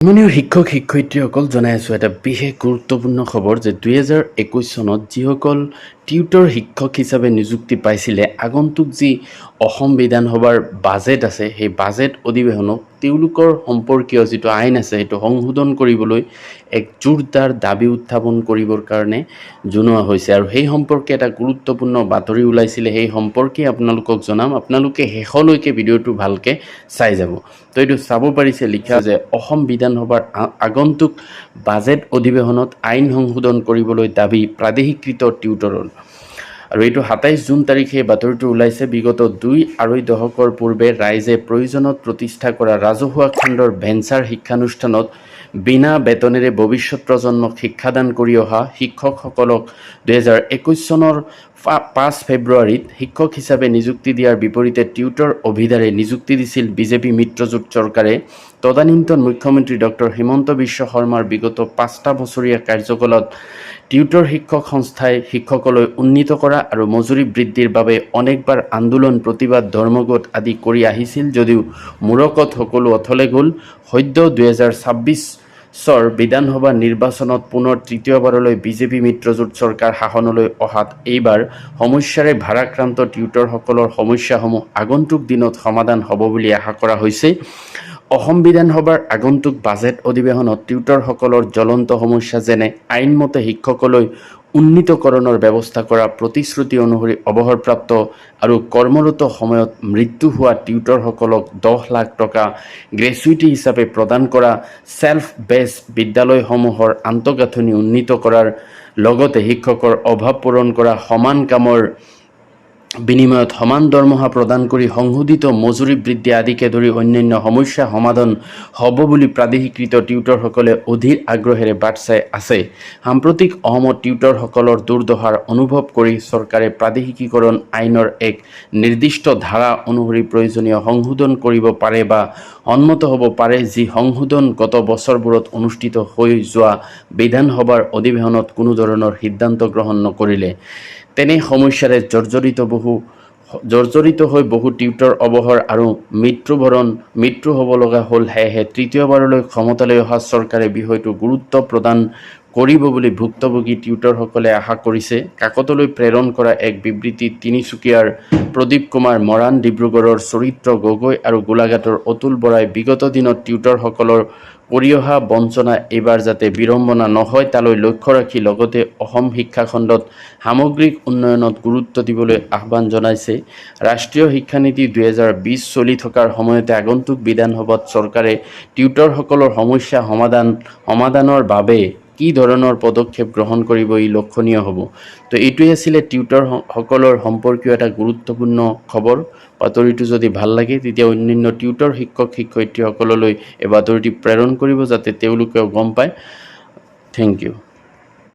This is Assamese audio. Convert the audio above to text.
মাননীয় শিক্ষক শিক্ষয়িত্ৰীসকল জনাই আছোঁ এটা বিশেষ গুৰুত্বপূৰ্ণ খবৰ যে 2021 চনত যিসকল টিউটৰ শিক্ষক হিচাপে নিযুক্তি পাইছিলে আগন্তুক যি অসম বিধানসভাৰ বাজেট আছে সেই বাজেট অধিৱেশনক তেওঁলোকৰ সম্পৰ্কীয় যিটো আইন আছে সেইটো সংশোধন কৰিবলৈ এক জোৰদাৰ দাবী উত্থাপন কৰিবৰ কাৰণে জনোৱা হৈছে আৰু সেই সম্পৰ্কে এটা গুৰুত্বপূৰ্ণ বাতৰি ওলাইছিলে সেই সম্পৰ্কে আপোনালোকক জনাম আপোনালোকে শেষলৈকে ভিডিঅ'টো ভালকৈ চাই যাব তো এইটো চাব পাৰিছে লিখা যে অসম বিধানসভাৰ আগন্তুক বাজেট অধিৱেশনত আইন সংশোধন কৰিবলৈ দাবী প্ৰাদেশিকৃত টিউটৰৰ আৰু এইটো 27 জুন তাৰিখে বাতৰিটো ওলাইছে বিগত 2-2.5 দশকৰ পূৰ্বে ৰাইজে প্ৰয়োজনত প্ৰতিষ্ঠা কৰা ৰাজহুৱা খণ্ডৰ ভেঞ্চাৰ শিক্ষানুষ্ঠানত বিনা বেতনেৰে ভৱিষ্যত প্ৰজন্মক শিক্ষাদান কৰি অহা শিক্ষকসকলক 2021 চনৰ 5 ফেব্ৰুৱাৰীত শিক্ষক হিচাপে নিযুক্তি দিয়াৰ বিপৰীতে টিউটৰ অভিধাৰে নিযুক্তি দিছিল বিজেপি মিত্ৰজোঁট চৰকাৰে তদানীন্তন মুখ্যমন্ত্ৰী ডক্টৰ হিমন্ত বিশ্ব শৰ্মাৰ বিগত 5টা বছৰীয়া কাৰ্যকালত টিউটৰ শিক্ষক সংস্থাই শিক্ষকলৈ উন্নীত কৰা আৰু মজুৰি বৃদ্ধিৰ বাবে অনেকবাৰ আন্দোলন প্ৰতিবাদ ধৰ্মঘট আদি কৰি আহিছিল যদিও মূৰকত সকলো অথলে গ'ল সদ্য 2026 বিধানসভা নিৰ্বাচনত পুনৰ তৃতীয়বাৰলৈ বিজেপি মিত্ৰজোঁট চৰকাৰ শাসনলৈ অহাত এইবাৰ সমস্যাৰে ভাৰাক্ৰান্ত টিউটৰসকলৰ সমস্যাসমূহ আগন্তুক দিনত সমাধান হ'ব বুলি আশা কৰা হৈছে অসম বিধানসভাৰ আগন্তুক বাজেট অধিৱেশনত টিউটৰসকলৰ জ্বলন্ত সমস্যা যেনে আইনমতে শিক্ষকলৈ উন্নীতকৰণৰ ব্যৱস্থা কৰা প্ৰতিশ্ৰুতি অনুসৰি অৱসৰপ্ৰাপ্ত আৰু কৰ্মৰত সময়ত মৃত্যু হোৱা টিউটৰসকলক 10 লাখ টকা গ্ৰেচুইটি হিচাপে প্ৰদান কৰা সেল্ফ বেছ বিদ্যালয়সমূহৰ আন্তঃগাঁথনি উন্নীত কৰাৰ লগতে শিক্ষকৰ অভাৱ পূৰণ কৰা সমান কামৰ বিনিময়ত সমান দৰমহা প্ৰদান কৰি সংশোধিত মজুৰি বৃদ্ধি আদিকে ধৰি অন্যান্য সমস্যা সমাধান হ'ব বুলি প্ৰাদেশিকৃত টিউটৰসকলে অধীৰ আগ্ৰহেৰে বাট চাই আছে সাম্প্ৰতিক অসমত টিউটৰসকলৰ দুৰ্দশাৰ অনুভৱ কৰি চৰকাৰে প্ৰাদেশিকীকৰণ আইনৰ এক নিৰ্দিষ্ট ধাৰা অনুসৰি প্ৰয়োজনীয় সংশোধন কৰিব পাৰে বা সন্মত হ'ব পাৰে যি সংশোধন গত বছৰবোৰত অনুষ্ঠিত হৈ যোৱা বিধানসভাৰ অধিৱেশনত কোনো ধৰণৰ সিদ্ধান্ত গ্ৰহণ নকৰিলে তেনে সমস্যাৰে জৰ্জৰিত হৈ বহু টিউটৰ অৱসৰ আৰু মৃত্যু হ'ব লগা হ'ল সেয়েহে তৃতীয়বাৰলৈ ক্ষমতালৈ অহা চৰকাৰে বিষয়টো গুৰুত্ব প্ৰদান কৰিব বুলি ভুক্তভোগী টিউটৰসকলে আশা কৰিছে কাকতলৈ প্ৰেৰণ কৰা এক বিবৃতিত তিনিচুকীয়াৰ প্ৰদীপ কুমাৰ মৰাণ ডিব্ৰুগড়ৰ চৰিত্ৰ গগৈ আৰু গোলাঘাটৰ অতুল বৰাই বিগত দিনত টিউটৰসকলৰ কৰি অহা বঞ্চনা এইবাৰ যাতে বিড়ম্বনা নহয় তালৈ লক্ষ্য ৰাখি লগতে অসম শিক্ষাখণ্ডত সামগ্ৰিক উন্নয়নত গুৰুত্ব দিবলৈ আহ্বান জনাইছে ৰাষ্ট্ৰীয় শিক্ষানীতি 2020 চলি থকাৰ সময়তে আগন্তুক বিধানসভাত চৰকাৰে টিউটৰসকলৰ সমস্যা সমাধানৰ বাবে কি ধৰণৰ পদক্ষেপ গ্ৰহণ কৰিব ই লক্ষণীয় হ'ব তো এইটোৱে আছিল টিউটৰসকলৰ সম্পৰ্কীয় এটা গুৰুত্বপূৰ্ণ খবৰ বাতৰিটো যদি ভাল লাগে তেতিয়া অন্যান্য টিউটৰ শিক্ষক শিক্ষয়িত্ৰীসকললৈ এই বাতৰিটি প্ৰেৰণ কৰিব যাতে তেওঁলোকেও গম পায় থ্যাংক ইউ